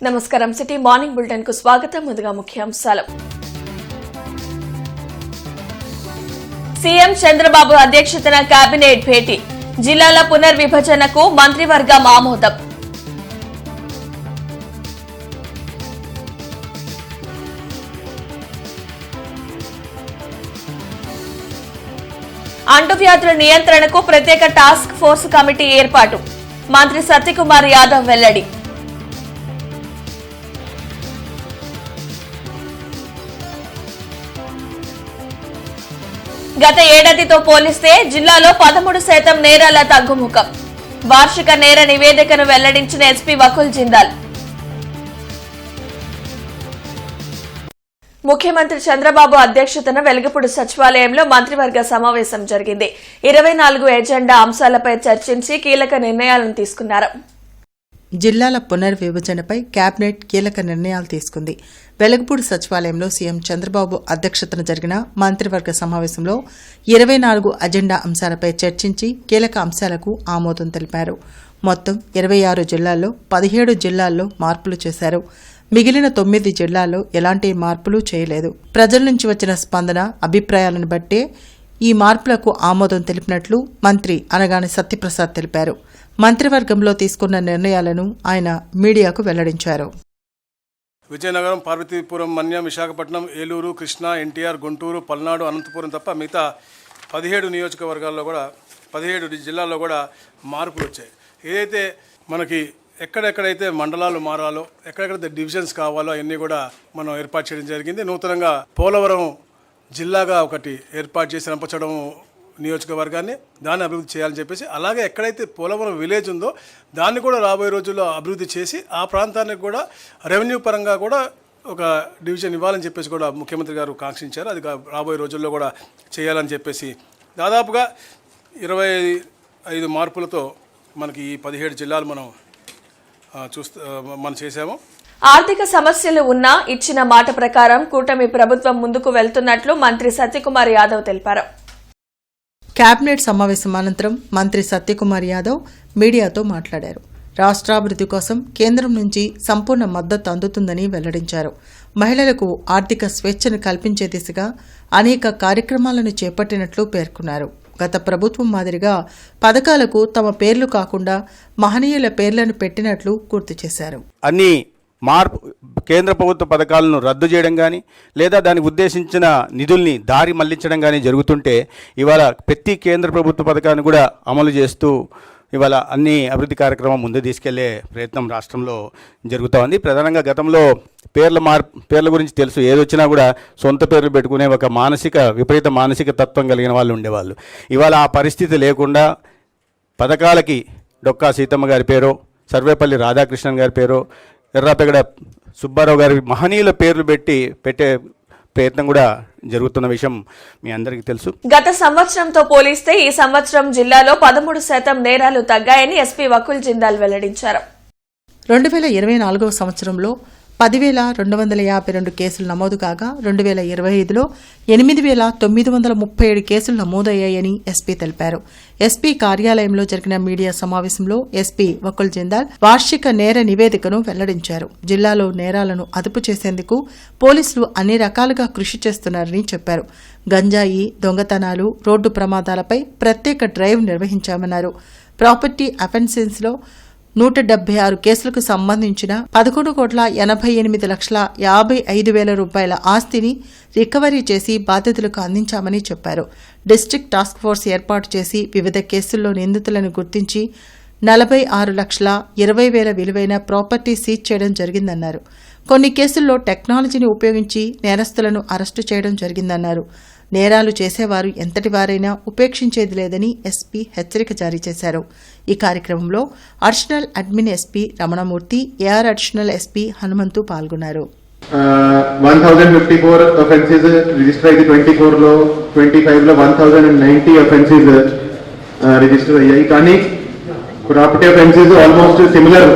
నమస్కారం. City morning bulletin కు స్వాగతం. ముందుగా ముఖ్యాంశాలు. సీఎం చంద్రబాబు అధ్యక్షతన కేబినెట్ భేటీ, జిల్లాల పునర్విభజనకు మంత్రివర్గం ఆమోదం. అంటువ్యాధుల నియంత్రణకు ప్రత్యేక టాస్క్ ఫోర్స్ కమిటీ ఏర్పాటు, మంత్రి సత్యకుమార్ యాదవ్ వెల్లడి. గత ఏడాదితో పోలిస్తే జిల్లాలో 13% నేరాల తగ్గుముఖం, వార్షిక నేర నివేదికను వెల్లడించిన ఎస్పీ వకుల్ జిందాల్. ముఖ్యమంత్రి చంద్రబాబు అధ్యక్షతన వెలగపూడి సచివాలయంలో మంత్రివర్గ సమావేశం జరిగింది. 24 ఎజెండా అంశాలపై చర్చించి కీలక నిర్ణయాలను తీసుకున్నారు. జిల్లాల పునర్విభజనపై కేబినెట్ కీలక నిర్ణయాలు తీసుకుంది. వెలగపూడి సచివాలయంలో సీఎం చంద్రబాబు అధ్యక్షతన జరిగిన మంత్రివర్గ సమావేశంలో 24 అజెండా అంశాలపై చర్చించి కీలక అంశాలకు ఆమోదం తెలిపారు. మొత్తం 26 జిల్లాల్లో 17 జిల్లాల్లో మార్పులు చేశారు. మిగిలిన 9 జిల్లాల్లో ఎలాంటి మార్పులు చేయలేదు. ప్రజల నుంచి వచ్చిన స్పందన, అభిప్రాయాలను బట్టే ఈ మార్పులకు ఆమోదం తెలిపినట్లు మంత్రి అనగాని సత్యప్రసాద్ తెలిపారు. మంత్రివర్గంలో తీసుకున్న నిర్ణయాలను ఆయన మీడియాకు వెల్లడించారు. విజయనగరం, పార్వతీపురం, మన్యం, విశాఖపట్నం, ఏలూరు, కృష్ణా, ఎన్టీఆర్, గుంటూరు, పల్నాడు, అనంతపురం తప్ప మిగతా 17 నియోజకవర్గాల్లో కూడా 17 జిల్లాల్లో కూడా మార్పులు వచ్చాయి. ఏదైతే మనకి ఎక్కడెక్కడైతే మండలాలు మారాలో, ఎక్కడెక్కడైతే డివిజన్స్ కావాలో అవన్నీ కూడా మనం ఏర్పాటు చేయడం జరిగింది. నూతనంగా పోలవరం జిల్లాగా ఒకటి ఏర్పాటు చేసి రంపచోడవరం నియోజకవర్గాన్ని దాన్ని అభివృద్ధి చేయాలని చెప్పేసి, అలాగే ఎక్కడైతే పోలవరం విలేజ్ ఉందో దాన్ని కూడా రాబోయే రోజుల్లో అభివృద్ధి చేసి ఆ ప్రాంతానికి కూడా రెవెన్యూ పరంగా కూడా ఒక డివిజన్ ఇవ్వాలని చెప్పేసి కూడా ముఖ్యమంత్రి గారు కాంక్షించారు. అది రాబోయే రోజుల్లో కూడా చేయాలని చెప్పేసి దాదాపుగా 25 మార్పులతో మనకి ఈ 17 జిల్లాలు మనం చేశాము. ఆర్థిక సమస్యలు ఉన్నా ఇచ్చిన మాట ప్రకారం కూటమి ప్రభుత్వం ముందుకు వెళ్తున్నట్లు మంత్రి సత్యకుమార్ యాదవ్ తెలిపారు. కేబినెట్ సమావేశం అనంతరం మంత్రి సత్యకుమార్ యాదవ్ మీడియాతో మాట్లాడారు. రాష్ట్రాభివృద్ధి కోసం కేంద్రం నుంచి సంపూర్ణ మద్దతు అందుతుందని వెల్లడించారు. మహిళలకు ఆర్థిక స్వేచ్ఛను కల్పించే దిశగా అనేక కార్యక్రమాలను చేపట్టినట్లు పేర్కొన్నారు. గత ప్రభుత్వం మాదిరిగా పథకాలకు తమ పేర్లు కాకుండా మహనీయుల పేర్లను పెట్టినట్లు గుర్తు చేశారు. అన్ని కేంద్ర ప్రభుత్వ పథకాలను రద్దు చేయడం కానీ, లేదా దానికి ఉద్దేశించిన నిధుల్ని దారి మళ్లించడం కానీ జరుగుతుంటే, ఇవాళ ప్రతి కేంద్ర ప్రభుత్వ పథకాన్ని కూడా అమలు చేస్తూ ఇవాళ అన్ని అభివృద్ధి కార్యక్రమం ముందు తీసుకెళ్లే ప్రయత్నం రాష్ట్రంలో జరుగుతూ ఉంది. ప్రధానంగా గతంలో పేర్ల గురించి తెలుసు, ఏదొచ్చినా కూడా సొంత పేర్లు పెట్టుకునే ఒక విపరీత మానసిక తత్వం కలిగిన వాళ్ళు ఉండేవాళ్ళు. ఇవాళ ఆ పరిస్థితి లేకుండా పథకాలకి డొక్కా సీతమ్మ గారి పేరో, సర్వేపల్లి రాధాకృష్ణన్ గారి పేరో, ఎర్రాపెగడ సుబ్బారావు గారి మహనీయుల పేర్లు పెట్టే ప్రయత్నం కూడా జరుగుతున్న విషయం మీ అందరికీ తెలుసు. గత సంవత్సరంతో పోలిస్తే ఈ సంవత్సరం జిల్లాలో 13% నేరాలు తగ్గాయని ఎస్పీ వకుల్ జిందాల్ వెల్లడించారు. 2024 సంవత్సరంలో 10,252 కేసులు నమోదు కాగా 2025లో 8,937 కేసులు నమోదయ్యాయని ఎస్పీ తెలిపారు. ఎస్పీ కార్యాలయంలో జరిగిన మీడియా సమావేశంలో ఎస్పీ వకుల్ జిందాల్ వార్షిక నేర నివేదికను వెల్లడించారు. జిల్లాలో నేరాలను అదుపు చేసేందుకు పోలీసులు అన్ని రకాలుగా కృషి చేస్తున్నారని చెప్పారు. గంజాయి, దొంగతనాలు, రోడ్డు ప్రమాదాలపై ప్రత్యేక డ్రైవ్ నిర్వహించామన్నారు. ప్రాపర్టీ అఫెన్సెస్లో 176 కేసులకు సంబంధించిన 11,88,55,000 రూపాయల ఆస్తిని రికవరీ చేసి బాధితులకు అందించామని చెప్పారు. డిస్టిక్ట్ టాస్క్ ఫోర్స్ ఏర్పాటు చేసి వివిధ కేసుల్లో నిందితులను గుర్తించి 46,20,000 విలువైన ప్రాపర్టీ సీజ్ చేయడం జరిగిందన్నారు. కొన్ని కేసుల్లో టెక్నాలజీని ఉపయోగించి నేరస్తులను అరెస్టు చేయడం జరిగిందన్నారు. నేరాలు చేసేవారు ఎంతటి వారైనా ఉపేక్షించేది లేదని ఎస్పీ హెచ్చరిక జారీ చేశారు. ఈ కార్యక్రమంలో additional admin SP Ramanamurthy, AR additional SP Hanumanthu పాల్గొన్నారు. 1054 offences రిజిస్టర్ అయితే 24లో 25లో 1090 offences రిజిస్టర్ అయ్యాయి. కానీ property offences almost similar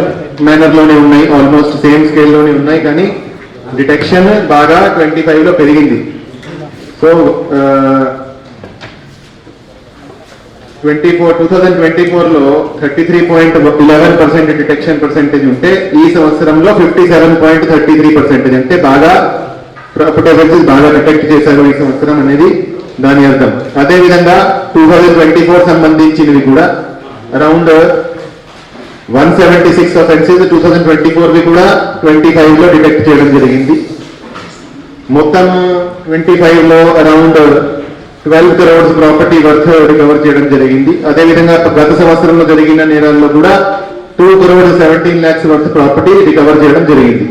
manner లోనే ఉన్నాయి, ఆల్మోస్ట్ సేమ్ స్కేల్ లోనే ఉన్నాయి. కానీ డిటెక్షన్ బాగా 25లో పెరిగింది. సో 2024లో 33.11% డిటెక్షన్ పర్సెంటేజ్ ఉంటే ఈ సంవత్సరంలో 57.33%, అంటే బాగా ప్రాపర్టీ అఫెన్సెస్ బాగా డిటెక్ట్ చేశారు ఈ సంవత్సరం అనేది దాని అర్థం. అదేవిధంగా 2024 సంబంధించినవి కూడా అరౌండ్ 176 అఫెన్సెస్ 2024వి కూడా 25లో డిటెక్ట్ చేయడం జరిగింది. మొత్తం 25లో around 12 crores property worth recover చేయడం జరిగింది. అదేవిధంగా గత సంవత్సరంలో జరిగిన నేరాల్లో కూడా 2.17 crores వర్త్ ప్రాపర్టీ రికవర్ చేయడం జరిగింది.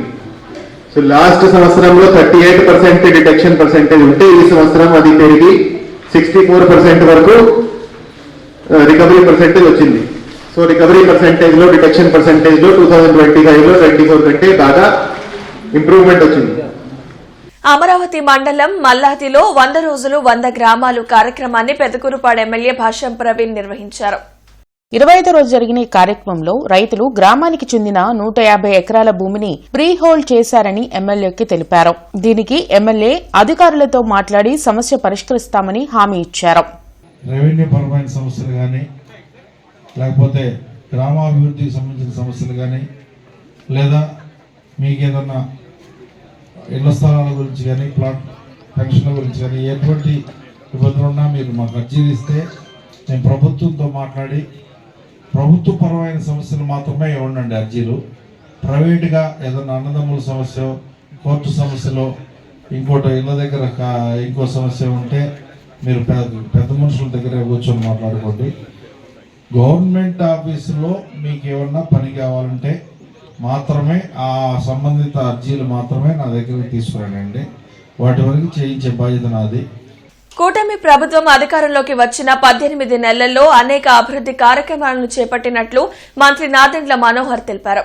సో లాస్ట్ సంవత్సరంలో 38% డిటెక్షన్ పర్సెంటేజ్ ఉంటే ఈ సంవత్సరం అది పెరిగి 64% వరకు రికవరీ పర్సెంటేజ్ వచ్చింది. సో రికవరీ పర్సెంటేజ్లో డిటెక్షన్ పర్సెంటేజ్లో 2025లో 24 కంటే బాగా ఇంప్రూవ్మెంట్ వచ్చింది. అమరావతి మండలం మల్లాదిలో 100 రోజులు 100 గ్రామాలు కార్యక్రమాన్ని పెదకూరుపాడు ఎమ్మెల్యే భాష్యం ప్రవీణ్ నిర్వహించారు. 25వ రోజు జరిగిన ఈ కార్యక్రమంలో రైతులు గ్రామానికి చెందిన 150 ఎకరాల భూమిని ప్రీ హోల్డ్ చేశారని ఎమ్మెల్యేకి తెలిపారు. దీనికి ఎమ్మెల్యే అధికారులతో మాట్లాడి సమస్య పరిష్కరిస్తామని హామీ ఇచ్చారు. రెవెన్యూ పరమైన సమస్యలు కానీ, లేకపోతే గ్రామాభివృద్ధికి సంబంధించిన సమస్యలు కానీ, లేదా మీకు ఏదన్నా ఇళ్ల స్థలాల గురించి కానీ, ప్లాట్ పెన్షన్ల గురించి కానీ ఎటువంటి ఇబ్బందులు ఉన్నా మీరు మాకు అర్జీలు ఇస్తే మేము ప్రభుత్వంతో మాట్లాడి ప్రభుత్వ పరమైన సమస్యలు మాత్రమే ఇవ్వండి అర్జీలు. ప్రైవేట్గా ఏదన్నా అన్నదమ్ముల సమస్య, కోర్టు సమస్యలో, ఇంకోటి ఇళ్ళ దగ్గర ఇంకో సమస్య ఉంటే మీరు పెద్ద మనుషుల దగ్గర కూర్చొని మాట్లాడుకోండి. గవర్నమెంట్ ఆఫీసులో మీకు ఏమన్నా పని కావాలంటే మాత్రమే ఆ సంబంధిత అర్జీలు మాత్రమే నా దగ్గరికి తీసుకురండి. వాటి వరకు చేయించే బాధ్యత నాది. కూటమి ప్రభుత్వం అధికారంలోకి వచ్చిన 18 నెలల్లో అనేక అభివృద్ది కార్యక్రమాలను చేపట్టినట్లు మంత్రి నాదెండ్ల మనోహర్ తెలిపారు.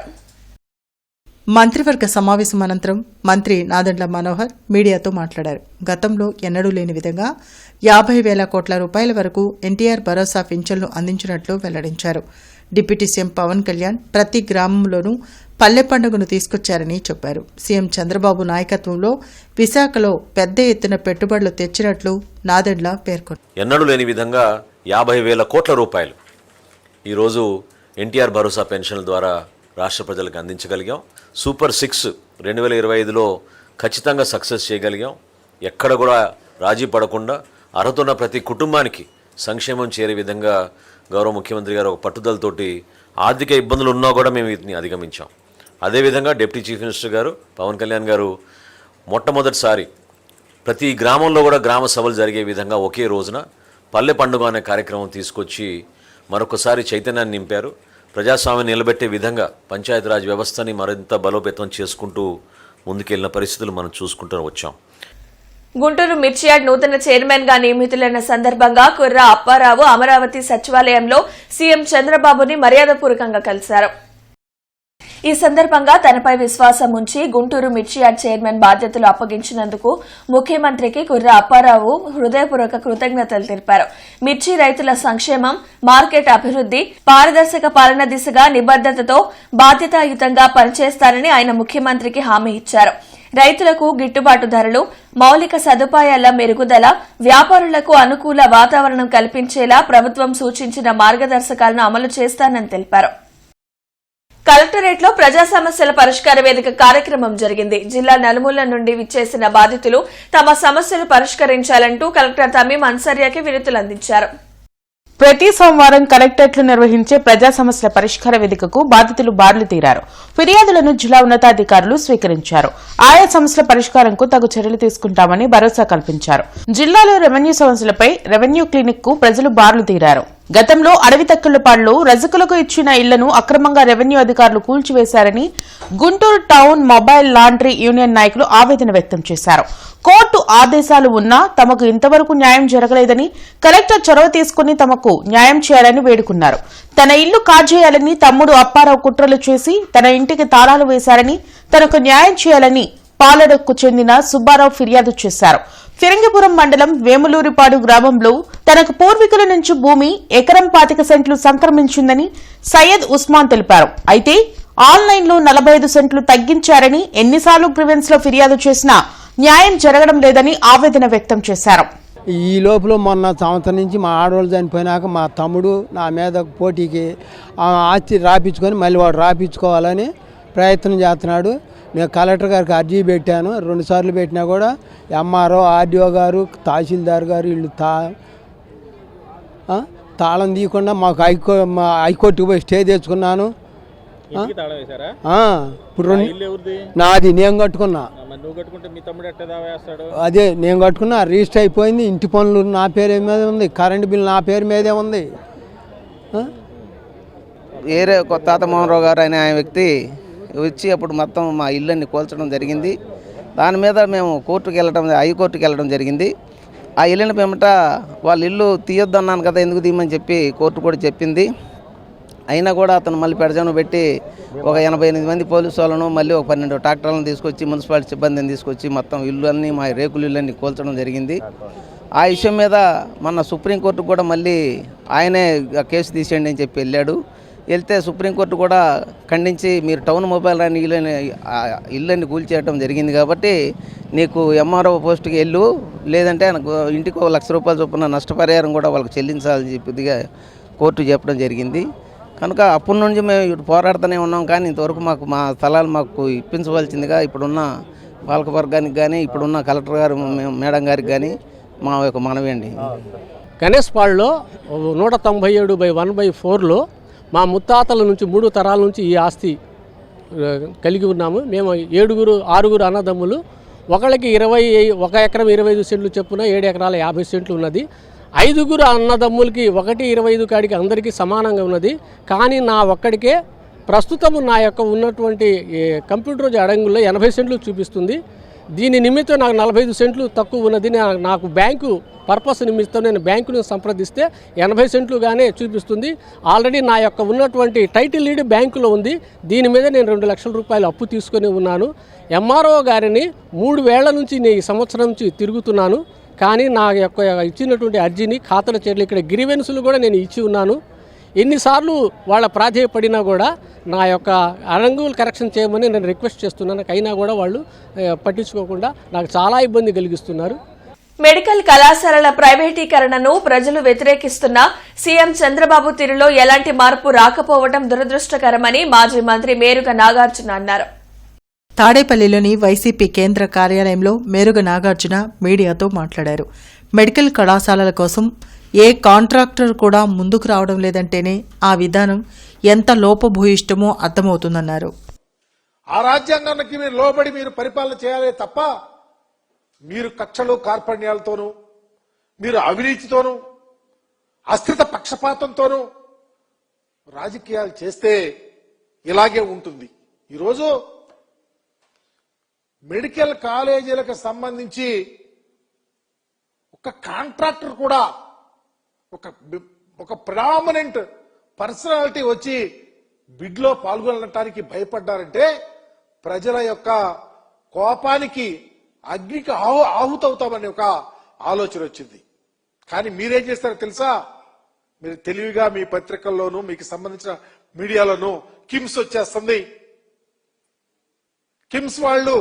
మంత్రివర్గ సమావేశం అనంతరం మంత్రి నాదెండ్ల మనోహర్ మీడియాతో మాట్లాడారు. గతంలో ఎన్నడూ లేని విధంగా 50,000 కోట్ల రూపాయల వరకు ఎన్టీఆర్ భరోసా పింఛన్లు అందించినట్లు వెల్లడించారు. డిప్యూటీ సీఎం పవన్ కళ్యాణ్ ప్రతి గ్రామంలోనూ పల్లె పండుగను తీసుకొచ్చారని చెప్పారు. సీఎం చంద్రబాబు నాయకత్వంలో విశాఖలో పెద్ద ఎత్తున పెట్టుబడులు తెచ్చినట్లు నాదెండ్ల పేర్కొన్నారు. ఎన్నడూ లేని విధంగా 50,000 కోట్ల రూపాయలు ఈరోజు ఎన్టీఆర్ భరోసా పెన్షన్ల ద్వారా రాష్ట్ర ప్రజలకు అందించగలిగాం. సూపర్ 6 2025లో ఖచ్చితంగా సక్సెస్ చేయగలిగాం. ఎక్కడ కూడా రాజీ పడకుండా అర్హత ఉన్న ప్రతి కుటుంబానికి సంక్షేమం చేరే విధంగా గౌరవ ముఖ్యమంత్రి గారు ఒక పట్టుదలతోటి ఆర్థిక ఇబ్బందులు ఉన్నా కూడా మేము వీటిని అధిగమించాం. అదేవిధంగా డిప్యూటీ చీఫ్ మినిస్టర్ గారు పవన్ కళ్యాణ్ గారు మొట్టమొదటిసారి ప్రతి గ్రామంలో కూడా గ్రామ సభలు జరిగే విధంగా ఒకే రోజున పల్లె పండుగ అనే కార్యక్రమం తీసుకొచ్చి మరొకసారి చైతన్యాన్ని నింపారు. ప్రజాస్వామ్యం నిలబెట్టే విధంగా పంచాయతీరాజ్ వ్యవస్థని మరింత బలోపేతం చేసుకుంటూ ముందుకెళ్లిన పరిస్థితులు మనం చూసుకుంటూ వచ్చాం. గుంటూరు మిర్చియార్డ్ నూతన చైర్మన్ గా నియమితులైన సందర్భంగా కుర్రా అప్పారావు అమరావతి సచివాలయంలో సీఎం చంద్రబాబుని మర్యాదపూర్వకంగా కలిశారు. ఈ సందర్భంగా తనపై విశ్వాసం ఉంచి గుంటూరు మిర్చియార్డ్ చైర్మన్ బాధ్యతలు అప్పగించినందుకు ముఖ్యమంత్రికి కుర్రా అప్పారావు హృదయపూర్వక కృతజ్ఞతలు తెలిపారు. మిర్చి రైతుల సంక్షేమం, మార్కెట్ అభివృద్ది, పారదర్శక పాలన దిశగా నిబద్దతతో బాధ్యతాయుతంగా పనిచేస్తారని ఆయన ముఖ్యమంత్రికి హామీ ఇచ్చారు. రైతులకు గిట్టుబాటు ధరలు, మౌలిక సదుపాయాల మెరుగుదల, వ్యాపారులకు అనుకూల వాతావరణం కల్పించేలా ప్రభుత్వం సూచించిన మార్గదర్శకాలను అమలు చేస్తానని తెలిపారు. కలెక్టరేట్లో ప్రజా సమస్యల పరిష్కార వేదిక కార్యక్రమం జరిగింది. జిల్లా నలుమూల నుండి విచ్చేసిన బాధితులు తమ సమస్యలు పరిష్కరించాలంటూ కలెక్టర్ తమీం అన్సర్యాకి వినతులు అందించారు. ప్రతి సోమవారం కలెక్టరేట్లు నిర్వహించే ప్రజా సమస్యల పరిష్కార వేదికకు బాధితులు బారులు తీరారు. ఫిర్యాదులను జిల్లా ఉన్నతాధికారులు స్వీకరించారు. ఆయా సమస్యల పరిష్కారంకు తగు చర్యలు తీసుకుంటామని భరోసా కల్పించారు. జిల్లాలో రెవెన్యూ సమస్యలపై రెవెన్యూ క్లినిక్ కు ప్రజలు బారులు తీరారు. గతంలో అడవితక్కులపాడులో రజకులకు ఇచ్చిన ఇళ్లను అక్రమంగా రెవెన్యూ అధికారులు కూల్చివేశారని Guntur town mobile laundry union నాయకులు ఆవేదన వ్యక్తం చేశారు. కోర్టు ఆదేశాలు ఉన్నా తమకు ఇంతవరకు న్యాయం జరగలేదని, కలెక్టర్ చొరవ తీసుకుని తమకు న్యాయం చేయాలని వేడుకున్నారు. తన ఇల్లు కాజేయాలని తమ్ముడు అప్పారావు కుట్రలు చేసి తన ఇంటికి తాళాలు వేశారని, తనకు న్యాయం చేయాలని పాలడకు చెందిన సుబ్బారావు ఫిర్యాదు చేశారు. ఫిరంగిపురం మండలం వేములూరిపాడు గ్రామంలో తనకు పూర్వీకుల నుంచి భూమి ఎకరం 25 సెంట్లు సంక్రమించిందని సయ్యద్ ఉస్మాన్ తెలిపారు. అయితే ఆన్లైన్లో 45 సెంట్లు తగ్గించారని, ఎన్నిసార్లు గ్రీవెన్స్ లో ఫిర్యాదు చేసినా న్యాయం జరగడం లేదని ఆవేదన వ్యక్తం చేశారు. ఈ లోపల మొన్న సంవత్సరం నుంచి మా ఆడవాళ్ళు చనిపోయినాక మా తమ్ముడు నా మీద పోటీకి ఆస్తి రాపించుకొని మళ్ళీ వాడు రాపించుకోవాలని ప్రయత్నం చేస్తున్నాడు. నేను కలెక్టర్ గారికి అర్జీ పెట్టాను, 2 సార్లు పెట్టినా కూడా ఎంఆర్ఓ, ఆర్డీఓ గారు, తహసీల్దార్ గారు వీళ్ళు తాళం తీయకుండా మాకు హైకోర్టుకు పోయి స్టే తెచ్చుకున్నాను. ఇప్పుడు నాది నేను కట్టుకున్నా, అదే నేను కట్టుకున్నా, రిజిస్టర్ అయిపోయింది. ఇంటి పనులు నా పేరు మీద ఉంది, కరెంటు బిల్ నా పేరు మీదే ఉంది. వేరే తాత మోహన్రావు గారు అనే వ్యక్తి వచ్చి అప్పుడు మొత్తం మా ఇళ్ళన్ని కూల్చడం జరిగింది. దాని మీద మేము హైకోర్టుకి వెళ్ళడం జరిగింది. ఆ ఇల్లుని పేమట వాళ్ళ ఇల్లు తీయొద్దు అన్నాను కదా, ఎందుకు తీయమని చెప్పి కోర్టు కూడా చెప్పింది. అయినా కూడా అతను మళ్ళీ పెడజాను పెట్టి ఒక 88 మంది పోలీసు వాళ్ళను మళ్ళీ ఒక 12 ట్రాక్టర్లను తీసుకొచ్చి మున్సిపాలిటీ సిబ్బందిని తీసుకొచ్చి మొత్తం ఇల్లు అన్నీ మా రేకులు ఇళ్ళన్నీ కూల్చడం జరిగింది. ఆ విషయం మీద మొన్న సుప్రీంకోర్టుకు కూడా మళ్ళీ ఆయనే కేసు తీసేయండి అని చెప్పి వెళ్తే సుప్రీంకోర్టు కూడా ఖండించి మీరు టౌన్ మొబైల్ రాని ఇళ్ళని కూల్చేయడం జరిగింది కాబట్టి నీకు ఎంఆర్ఓ పోస్టుకి వెళ్ళు, లేదంటే ఇంటికి 1 లక్ష రూపాయలు చొప్పున నష్టపరిహారం కూడా వాళ్ళకి చెల్లించాలని చెప్పిగా కోర్టు చెప్పడం జరిగింది. కనుక అప్పటి నుంచి మేము పోరాడుతూనే ఉన్నాం. కానీ ఇంతవరకు మా స్థలాలు మాకు ఇప్పించవలసిందిగా ఇప్పుడున్న పాలకవర్గానికి కానీ ఇప్పుడున్న కలెక్టర్ గారు మేడం గారికి కానీ మా యొక్క మనవి అండి. గణేష్పాడులో 197/1/4లో మా ముత్తాతల నుంచి 3 తరాల నుంచి ఈ ఆస్తి కలిగి ఉన్నాము. మేము 6 అన్నదమ్ములు, ఒకళ్ళకి 1 ఎకరం 25 సెంట్లు చొప్పున 7 ఎకరాల 50 సెంట్లు ఉన్నది. 5 అన్నదమ్ములకి 1/25 కాడికి అందరికీ సమానంగా ఉన్నది. కానీ నా ఒక్కడికే ప్రస్తుతం నా యొక్క ఉన్నటువంటి కంప్యూటర్ అడంగుల్లో 80 సెంట్లు చూపిస్తుంది. దీని నిమిత్తం నాకు 45 సెంట్లు తక్కువ ఉన్నది. నాకు బ్యాంకు పర్పస్ నిమిత్తం నేను బ్యాంకును సంప్రదిస్తే 80 సెంట్లుగానే చూపిస్తుంది. ఆల్రెడీ నా యొక్క ఉన్నటువంటి టైటిల్ లీడ్ బ్యాంకులో ఉంది. దీని మీద నేను 2 లక్షల రూపాయలు అప్పు తీసుకొని ఉన్నాను. ఎంఆర్ఓ గారిని 3 వేళ్ల నుంచి నేను ఈ సంవత్సరం నుంచి తిరుగుతున్నాను. కానీ నా యొక్క ఇచ్చినటువంటి అర్జీని ఖాతాలో చేరలేదు. ఇక్కడ గ్రీవెన్సులు కూడా నేను ఇచ్చి ఉన్నాను. ఎన్నిసార్లు వాళ్ళ ప్రాధేయపడినా కూడా నా యొక్క అరంగులు కరెక్షన్ చేయమని నేను రిక్వెస్ట్ చేస్తున్నాను. అయినా కూడా వాళ్ళు పట్టించుకోకుండా నాకు చాలా ఇబ్బంది కలిగిస్తున్నారు. మెడికల్ కళాశాలల ప్రైవేటీకరణను ప్రజలు వ్యతిరేకిస్తున్న సీఎం చంద్రబాబు తీరులో ఎలాంటి మార్పు రాకపోవడం దురదృష్టకరమని మాజీ మంత్రి మేరుగ నాగార్జున అన్నారు. తాడేపల్లిలోని వైసీపీ కేంద్ర కార్యాలయంలో మేరుగ నాగార్జున మీడియాతో మాట్లాడారు. మెడికల్ కళాశాలల కోసం ఏ కాంట్రాక్టర్ కూడా ముందుకు రావడం లేదంటేనే ఆ విధానం ఎంత లోపభూయిష్టమో అర్థమవుతుందన్నారు. ఆ రాజ్యాంగానికి మీరు లోబడి మీరు పరిపాలన చేయాలే తప్ప మీరు కక్షలు కార్పణ్యాలతోనూ, మీరు అవినీతితోనూ, అస్థిత పక్షపాతంతోనూ రాజకీయాలు చేస్తే ఇలాగే ఉంటుంది. ఈరోజు మెడికల్ కాలేజీలకు సంబంధించి ఒక కాంట్రాక్టర్ కూడా ఒక ప్రామినెంట్ పర్సనాలిటీ వచ్చి బిడ్లో పాల్గొనడానికి భయపడ్డారంటే ప్రజల యొక్క కోపానికి అగ్నికి ఆహుతవుతామని ఒక ఆలోచన వచ్చింది. కానీ మీరేం చేస్తారో తెలుసా? మీరు తెలివిగా మీ పత్రికల్లోనూ మీకు సంబంధించిన మీడియాలోనూ కిమ్స్ వచ్చేస్తుంది, కిమ్స్ వాళ్ళు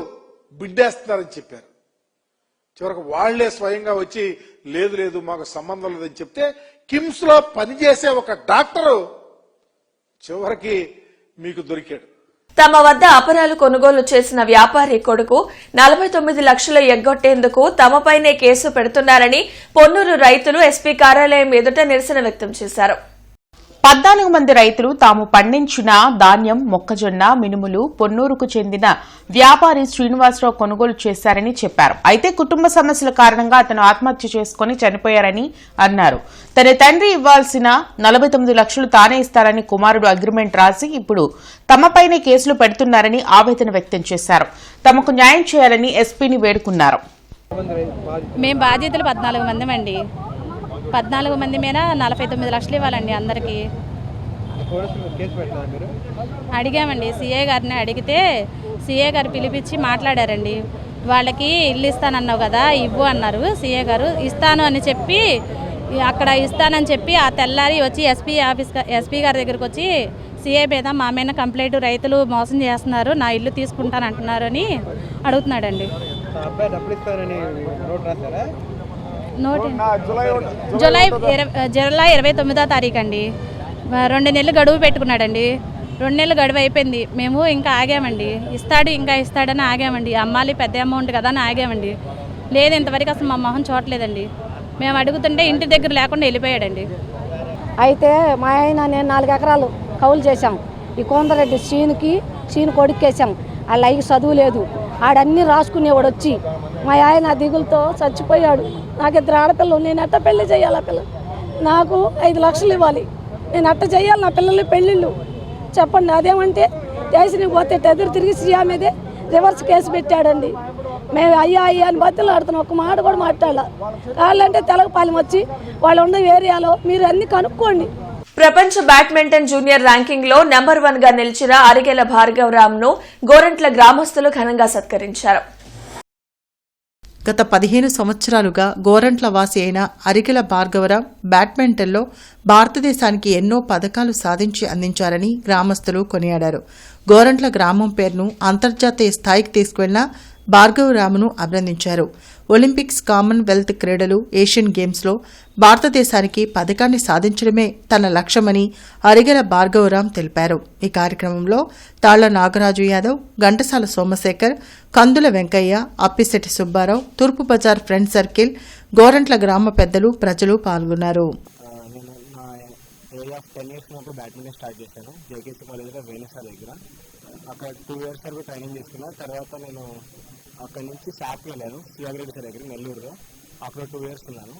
బిడ్డేస్తున్నారని చెప్పారు. చివరికి వాళ్లే స్వయంగా వచ్చి లేదు మాకు సంబంధం లేదని చెప్తే కిమ్స్ లో పనిచేసే ఒక డాక్టరు చివరికి మీకు దొరికాడు. తమ వద్ద అపరాలు కొనుగోలు చేసిన వ్యాపారి కొడుకు 49 లక్షలు ఎగ్గొట్టేందుకు తమపైనే కేసు పెడుతున్నారని పొన్నూరు రైతులు ఎస్పీ కార్యాలయం ఎదుట నిరసన వ్యక్తం చేశారు. 14 మంది రైతులు తాము పండించిన ధాన్యం, మొక్కజొన్న, మినుములు పొన్నూరుకు చెందిన వ్యాపారి శ్రీనివాసరావు కొనుగోలు చేశారని చెప్పారు. అయితే కుటుంబ సమస్యల కారణంగా అతను ఆత్మహత్య చేసుకుని చనిపోయారని అన్నారు. తన తండ్రి ఇవ్వాల్సిన 49 లక్షలు తానే ఇస్తారని కుమారుడు అగ్రిమెంట్ రాసి ఇప్పుడు తమపైనే కేసులు పెడుతున్నారని ఆవేదన వ్యక్తం చేశారు. తమకు న్యాయం చేయాలని ఎస్పీని వేడుకున్నారు. మేము బాధ్యతలు 14 మంది అండి. 14 మంది మీద 49 లక్షలు ఇవ్వాలండి అందరికీ. అడిగామండి, సీఏ గారిని అడిగితే సీఏ గారు పిలిపించి మాట్లాడారండి. వాళ్ళకి ఇల్లు ఇస్తానన్నావు కదా ఇవ్వు అన్నారు. సీఏ గారు ఇస్తాను అని చెప్పి అక్కడ ఇస్తానని చెప్పి ఆ తెల్లారి వచ్చి ఎస్పీ గారి దగ్గరకు వచ్చి సీఏ మీద మా మీద కంప్లైంట్, రైతులు మోసం చేస్తున్నారు, నా ఇల్లు తీసుకుంటాను అంటున్నారు అని అడుగుతున్నాడండి. జూలై 29వ తారీఖు అండి. 2 నెలలు గడువు పెట్టుకున్నాడండి. 2 నెలలు గడువు అయిపోయింది. మేము ఇంకా ఆగామండి. ఇస్తాడని ఆగామండి. అమ్మాలి పెద్ద అమౌంట్ కదా అని ఆగామండి. లేదు, ఇంతవరకు అసలు మా మొహం చూడలేదండి. మేము అడుగుతుంటే ఇంటి దగ్గర లేకుండా వెళ్ళిపోయాడండి. అయితే మా ఆయన నేను 4 ఎకరాలు కౌలు చేశాం. ఈ కోందరెడ్డి చీను కొడుకేసాం. వాళ్ళ అయ్యి చదువు లేదు. ఆడన్నీ రాసుకునేవాడు వచ్చి మా ఆయన దిగులతో చచ్చిపోయాడు. నాకు 2 ఆడపిల్లలు. నేను ఎట్ట పెళ్లి చేయాలి? ఆ పిల్ల నాకు 5 లక్షలు ఇవ్వాలి. నేను అట్ట చేయాలి నా పిల్లలు పెళ్ళిళ్ళు? చెప్పండి. అదేమంటే స్టేషన్కి పోతే ఎదురు తిరిగి సీఎం మీదే రివర్స్ కేసు పెట్టాడండి. మేము అయ్యా అని బతులు ఆడుతున్నాం. ఒక మాట కూడా మాట్లాడాల. వాళ్ళంటే తెలగపాలెం వచ్చి వాళ్ళు ఉన్న ఏరియాలో మీరు అన్ని కనుక్కోండి. ప్రపంచ బ్యాడ్మింటన్ జూనియర్ ర్యాంకింగ్ లో నెంబర్ 1 గా నిలిచిన అరిగెల భార్గవరామ్ ను గోరంట్ల గ్రామస్తులు ఘనంగా సత్కరించారు. గత 15 సంవత్సరాలుగా గోరంట్ల వాసి అయిన అరిగెల భార్గవరామ్ బ్యాడ్మింటన్లో భారతదేశానికి ఎన్నో పథకాలు సాధించి అందించారని గ్రామస్తులు కొనియాడారు. గోరంట్ల గ్రామం పేరును అంతర్జాతీయ స్థాయికి తీసుకువెళ్లిన భార్గవరామ్ను అభినందించారు. ఒలింపిక్స్, కామన్వెల్త్ క్రీడలు, ఏషియన్ గేమ్స్లో భారతదేశానికి పథకాన్ని సాధించడమే తన లక్ష్యమని అరిగెల భార్గవరామ్ తెలిపారు. ఈ కార్యక్రమంలో తాళ్ల నాగరాజు యాదవ్, ఘంటసాల సోమశేఖర్, కందుల వెంకయ్య, అప్పిశెట్టి సుబ్బారావు, తూర్పు బజార్ ఫ్రెండ్ సర్కిల్, గోరంట్ల గ్రామ పెద్దలు, ప్రజలు పాల్గొన్నారు. బ్యాడ్మింటన్ స్టార్ట్ చేశాను జేకేసీ కాలేజ్లో వేణుసాల దగ్గర. అక్కడ 2 years వరకు ట్రైనింగ్ తీసుకున్నా. తర్వాత నేను అక్కడ నుంచి శాప్కి వెళ్ళాను, సియాగ్రెడ్డి సార్ దగ్గర నెల్లూరులో. అక్కడ 2 years ఉన్నాను.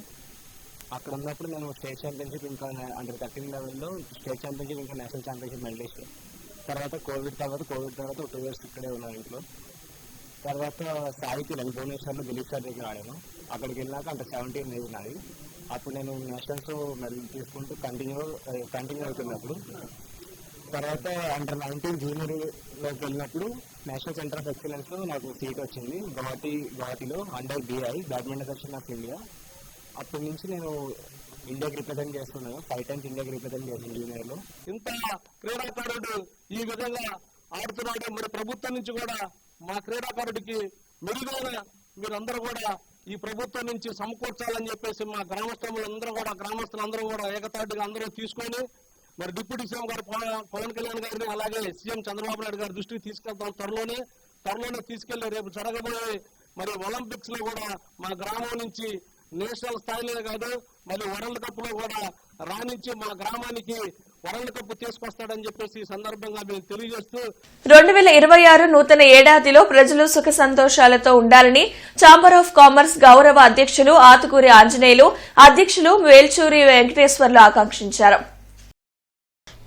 అక్కడ ఉన్నప్పుడు నేను స్టేట్ ఛాంపియన్షిప్, ఇంకా అండర్ 13 లెవెల్లో స్టేట్ ఛాంపియన్షిప్, ఇంకా నేషనల్ ఛాంపియన్షిప్ మెడలిస్ట్. తర్వాత కోవిడ్ తర్వాత 2 years ఇక్కడే ఉన్నాను ఇంట్లో. తర్వాత సాయికి వెళ్ళాను, భువనేశ్వర్లో దిలీప్ సార్ దగ్గర ఆడాను. అక్కడికి వెళ్ళాక అంత 17 ఏజ్ నాది. అప్పుడు నేను నేషనల్స్ మెడల్ తీసుకుంటూ కంటిన్యూ అవుతున్నప్పుడు, తర్వాత అండర్ 19 జూనియర్లోకి వెళ్ళినప్పుడు నేషనల్ సెంటర్ ఆఫ్ ఎక్సలెన్స్లో నాకు సీట్ వచ్చింది. గువాహటిలో under BI badminton section of India. అప్పటి నుంచి నేను ఇండియాకి రిప్రజెంట్ చేస్తున్నాను. 5 times ఇండియాకి రిప్రజెంట్ చేస్తున్నాను జూనియర్లో. ఇంత క్రీడాకారుడు ఈ విధంగా ఆడుతున్నాడు. మరి ప్రభుత్వం నుంచి కూడా మా క్రీడాకారుడికి మెరుగైన మీరందరూ కూడా ఈ ప్రభుత్వం నుంచి సమకూర్చాలని చెప్పేసి మా గ్రామస్తులందరూ కూడా ఏకతాటిగా అందరూ తీసుకొని మరి డిప్యూటీ సీఎం గారు పవన్ కళ్యాణ్ గారిని, అలాగే సీఎం చంద్రబాబు నాయుడు గారి దృష్టికి తీసుకెళ్తాం. త్వరలోనే తీసుకెళ్లి రేపు జరగబోయే మరి ఒలింపిక్స్ లో కూడా మా గ్రామం నుంచి నేషనల్ స్థాయిలో కాదు, మరి వరల్డ్ కప్ లో కూడా రాణించి మా గ్రామానికి వరల్డ్ కప్ తీసుకొస్తాడని చెప్పేసి ఈ సందర్భంగా మేము తెలియజేస్తూ 2026 నూతన ఏడాదిలో ప్రజలు సుఖ సంతోషాలతో ఉండాలని ఛాంబర్ ఆఫ్ కామర్స్ గౌరవ అధ్యక్షులు ఆతుకూరి ఆంజనేయులు, అధ్యక్షులు వేల్చూరి వెంకటేశ్వర్లు ఆకాంక్షించారు.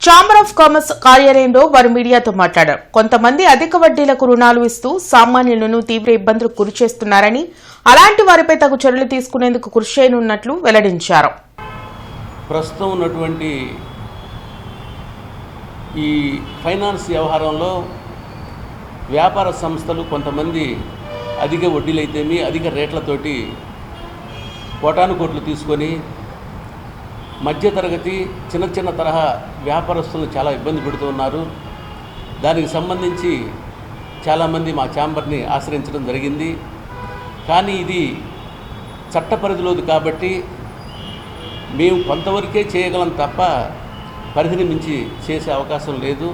ఛాంబర్ ఆఫ్ కామర్స్ కార్యాలయంలో వారు మీడియాతో మాట్లాడారు. కొంతమంది అధిక వడ్డీలకు రుణాలు ఇస్తూ సామాన్యులను తీవ్ర ఇబ్బందులకు గురిచేస్తున్నారని, అలాంటి వారిపై తగు చర్యలు తీసుకునేందుకు కృషి చేయనున్నట్లు వెల్లడించారు. ప్రస్తుతం ఉన్నటువంటి ఈ ఫైనాన్స్ వ్యవహారంలో వ్యాపార సంస్థలు కొంతమంది అధిక వడ్డీలైతేమి అధిక రేట్లతోటి కోటాను కోట్లు తీసుకొని మధ్యతరగతి చిన్న తరహా వ్యాపారస్తులను చాలా ఇబ్బంది పెడుతూ ఉన్నారు. దానికి సంబంధించి చాలామంది మా ఛాంబర్ని ఆశ్రయించడం జరిగింది. కానీ ఇది చట్ట పరిధిలోది కాబట్టి మేము కొంతవరకే చేయగలం తప్ప పరిధిని మించి చేసే అవకాశం లేదు.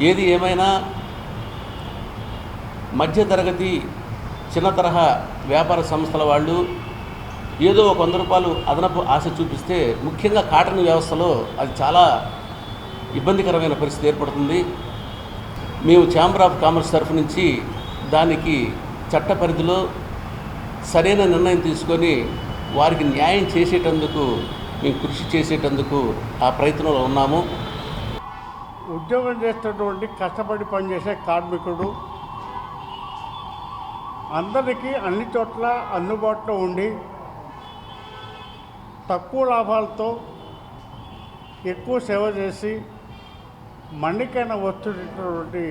ఏది ఏమైనా మధ్యతరగతి చిన్న తరహా వ్యాపార సంస్థల వాళ్ళు ఏదో ఒక 100 రూపాయలు అదనపు ఆశ చూపిస్తే ముఖ్యంగా కాటన్ వ్యవస్థలో అది చాలా ఇబ్బందికరమైన పరిస్థితి ఏర్పడుతుంది. మేము ఛాంబర్ ఆఫ్ కామర్స్ తరఫు నుంచి దానికి చట్ట పరిధిలో సరైన నిర్ణయం తీసుకొని వారికి న్యాయం చేసేటందుకు మేము కృషి చేసేటందుకు ఆ ప్రయత్నంలో ఉన్నాము. ఉద్యోగం చేస్తున్నటువంటి కష్టపడి పనిచేసే కార్మికుడు అందరికీ అన్ని చోట్ల అందుబాటులో ఉండి తక్కువ లాభాలతో ఎక్కువ సేవ చేసి మన్నికైనా వస్తున్నటువంటి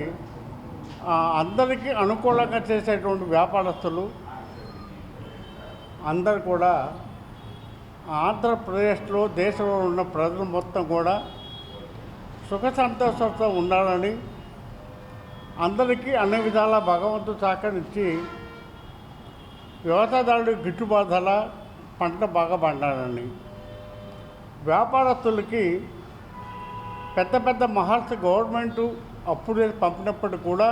అందరికీ అనుకూలంగా చేసేటువంటి వ్యాపారస్తులు అందరు కూడా ఆంధ్రప్రదేశ్లో దేశంలో ఉన్న ప్రజలు మొత్తం కూడా సుఖ సంతోషంతో ఉండాలని, అందరికీ అన్ని విధాలా భగవంతుడు సహకరించి వ్యవసాయదారుడికి గిట్టుబాటు ధర పంట బాగా పండాలండి. వ్యాపారస్తులకి పెద్ద పెద్ద మహారాష్ట్ర గవర్నమెంటు అప్పుడే పంపినప్పుడు కూడా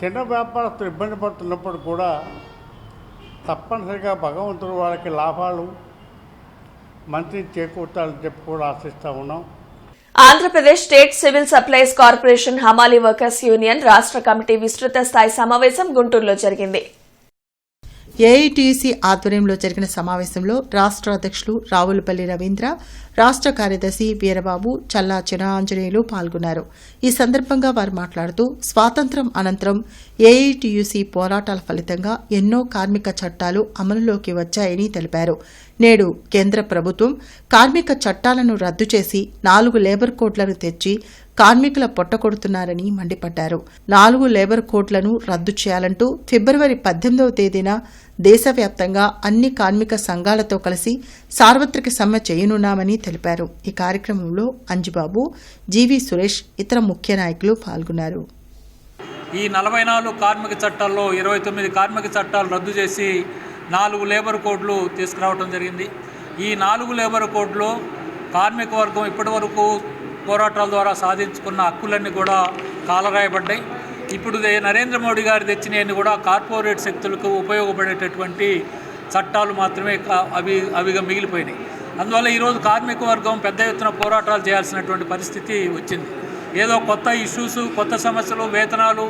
చిన్న వ్యాపారస్తులు ఇబ్బంది పడుతున్నప్పుడు కూడా తప్పనిసరిగా భగవంతుడు వాళ్ళకి లాభాలు మంచి చేకూర్చాలని చెప్పి కూడా ఆశిస్తూ ఉన్నాం. Andhra Pradesh state civil supplies corporation హమాలీ వర్కర్స్ యూనియన్ రాష్ట్ర కమిటీ విస్తృత స్థాయి సమావేశం గుంటూరులో జరిగింది. ఏఐటీయూసీ ఆధ్వర్యంలో జరిగిన సమావేశంలో రాష్ట్ర అధ్యక్షులు రావులపల్లి రవీంద్ర, రాష్ట్ర కార్యదర్శి వీరబాబు, చల్లా చిరాంజనేయులు పాల్గొన్నారు. ఈ సందర్భంగా వారు మాట్లాడుతూ స్వాతంత్ర్యం అనంతరం ఏఐటీయూసీ పోరాటాల ఫలితంగా ఎన్నో కార్మిక చట్టాలు అమలులోకి వచ్చాయని తెలిపారు. నేడు కేంద్ర ప్రభుత్వం కార్మిక చట్టాలను రద్దు చేసి 4 లేబర్ కోడ్లను తెచ్చి కార్మికుల పొట్టకొడుతున్నారని మండిపడ్డారు. 4 లేబర్ కోడ్లను రద్దు చేయాలంటూ ఫిబ్రవరి 18వ తేదీన దేశవ్యాప్తంగా అన్ని కార్మిక సంఘాలతో కలిసి సార్వత్రిక సమ్మె చేయనున్నామని తెలిపారు. ఈ కార్యక్రమంలో అంజిబాబు, జీవీ సురేష్, ఇతర ముఖ్య నాయకులు పాల్గొన్నారు. ఈ 44 కార్మిక చట్టాల్లో 29 కార్మిక చట్టాలు రద్దు చేసి 4 లేబర్ కోడ్లు తీసుకురావడం జరిగింది. ఈ 4 లేబర్ కోడ్లో కార్మిక వర్గం ఇప్పటి వరకు పోరాటాల ద్వారా సాధించుకున్న హక్కులన్నీ కూడా కాలరాయబడ్డాయి. ఇప్పుడు నరేంద్ర మోడీ గారు తెచ్చినవన్నీ కూడా కార్పొరేట్ శక్తులకు ఉపయోగపడేటటువంటి చట్టాలు మాత్రమే అవిగా మిగిలిపోయినాయి. అందువల్ల ఈరోజు కార్మిక వర్గం పెద్ద ఎత్తున పోరాటాలు చేయాల్సినటువంటి పరిస్థితి వచ్చింది. ఏదో కొత్త ఇష్యూస్, కొత్త సమస్యలు, వేతనాలు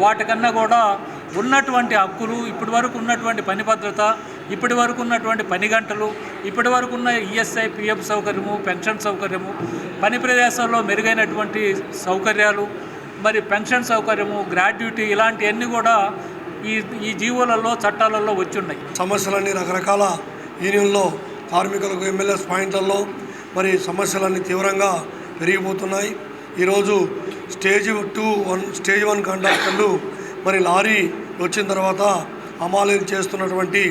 వాటికన్నా కూడా ఉన్నటువంటి హక్కులు, ఇప్పటి వరకు ఉన్నటువంటి పని భద్రత, ఇప్పటి వరకు ఉన్నటువంటి పని గంటలు, ఇప్పటి వరకు ఉన్న ఈఎస్ఐ, పిఎఫ్ సౌకర్యము, పెన్షన్ సౌకర్యము, పని ప్రదేశాల్లో మెరుగైనటువంటి సౌకర్యాలు, మరి పెన్షన్ సౌకర్యము, గ్రాడ్యుటీ, ఇలాంటివన్నీ కూడా ఈ జీవోలలో, చట్టాలలో వచ్చి ఉన్నాయి. సమస్యలన్నీ రకరకాల యూనియన్లో కార్మికులకు ఎమ్మెల్యేస్ పాయింట్లలో మరి సమస్యలన్నీ తీవ్రంగా పెరిగిపోతున్నాయి. ఈరోజు స్టేజ్ 1 కండక్టర్లు మరి లారీ వచ్చిన తర్వాత అమాలీలు చేస్తున్నటువంటి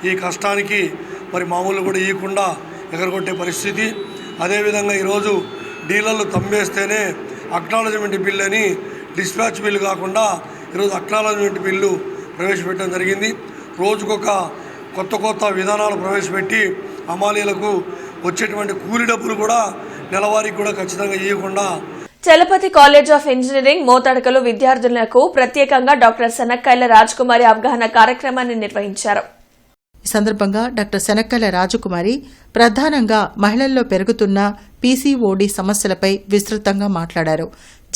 ఈ కష్టానికి మరి మామూలు కూడా ఇవ్వకుండా ఎగరగొట్టే పరిస్థితి. అదేవిధంగా ఈరోజు డీలర్లు తమ్మేస్తేనే అక్నాలజ్మెంట్ బిల్ అని డిస్పాచ్ బిల్లు కాకుండా ఈరోజు అక్నాలజ్మెంట్ బిల్లు ప్రవేశపెట్టడం జరిగింది. రోజుకొక కొత్త విధానాలు ప్రవేశపెట్టి అమాలీలకు వచ్చేటువంటి కూలి డబ్బులు కూడా నెలవారీకి కూడా ఖచ్చితంగా ఇవ్వకుండా చలపతి కాలేజ్ ఆఫ్ ఇంజనీరింగ్ మోతడకలో విద్యార్థులకు ప్రత్యేకంగా డాక్టర్ శనక్కాయల రాజకుమారి అవగాహన కార్యక్రమాన్ని నిర్వహించారు. ఈ సందర్భంగా డాక్టర్ శనక్కాయల రాజకుమారి ప్రధానంగా మహిళల్లో పెరుగుతున్న పీసీఓడీ సమస్యలపై విస్తృతంగా మాట్లాడారు.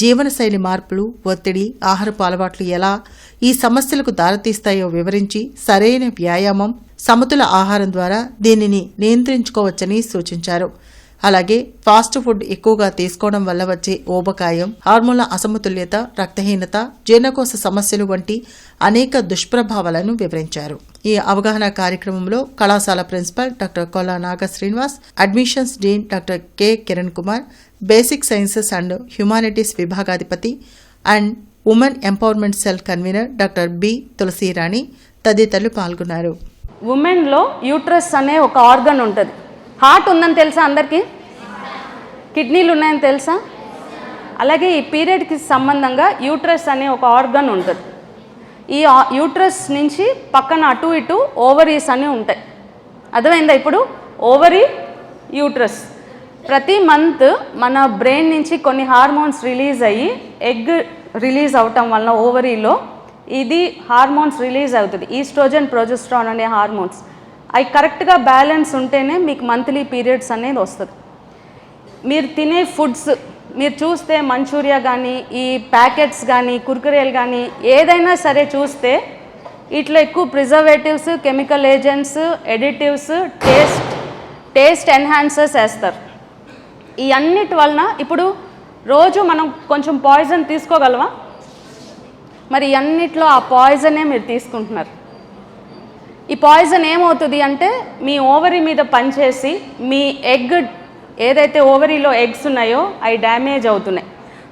జీవనశైలి మార్పులు, ఒత్తిడి, ఆహారపు అలవాట్లు ఎలా ఈ సమస్యలకు దారితీస్తాయో వివరించి సరైన వ్యాయామం, సమతుల ఆహారం ద్వారా దీనిని నియంత్రించుకోవచ్చని సూచించారు. అలాగే ఫాస్ట్ ఫుడ్ ఎక్కువగా తీసుకోవడం వల్ల వచ్చే ఊబకాయం, హార్మోన్ల అసమతుల్యత, రక్తహీనత, జీర్ణకోశ సమస్యలు వంటి అనేక దుష్ప్రభావాలను వివరించారు. ఈ అవగాహన కార్యక్రమంలో కళాశాల principal doctor Kolla Naga Srinivas, admissions dean doctor K Kiran Kumar, basic sciences and humanities విభాగాధిపతి and women empowerment cell convener doctor B Tulasirani తదితరులు పాల్గొన్నారు. ఉమెన్లో యూట్రస్ అనే ఒక ఆర్గన్ ఉంటుంది. హార్ట్ ఉందని తెలుసా అందరికీ? కిడ్నీలు ఉన్నాయని తెలుసా? అలాగే ఈ పీరియడ్కి సంబంధంగా యూట్రస్ అనే ఒక ఆర్గన్ ఉంటుంది. ఈ యూట్రస్ నుంచి పక్కన అటు ఇటు ఓవరీస్ అని ఉంటాయి. అర్థమైందా? ఇప్పుడు ఓవరీ, యూట్రస్. ప్రతి మంత్ మన బ్రెయిన్ నుంచి కొన్ని హార్మోన్స్ రిలీజ్ అయ్యి ఎగ్ రిలీజ్ అవటం వలన ఓవరీలో ఇది హార్మోన్స్ రిలీజ్ అవుతుంది. ఈస్ట్రోజన్, ప్రొజెస్ట్రాన్ అనే హార్మోన్స్. అవి కరెక్ట్గా బ్యాలెన్స్ ఉంటేనే మీకు మంత్లీ పీరియడ్స్ అనేది వస్తుంది. మీరు తినే ఫుడ్స్ మీరు చూస్తే మంచూరియా కానీ, ఈ ప్యాకెట్స్ కానీ, కుర్కురేలు కానీ ఏదైనా సరే చూస్తే ఇట్లా ఎక్కువ preservatives, chemical agents, additives, taste enhancers వేస్తారు. ఈ అన్నిటి వలన ఇప్పుడు రోజు మనం కొంచెం పాయిజన్ తీసుకోగలవా? మరి అన్నిట్లో ఆ పాయిజనే మీరు తీసుకుంటున్నారు. ఈ పాయిజన్ ఏమవుతుంది అంటే మీ ఓవరీ మీద పనిచేసి మీ ఎగ్ ఏదైతే ఓవరీలో ఎగ్స్ ఉన్నాయో అవి డ్యామేజ్ అవుతున్నాయి.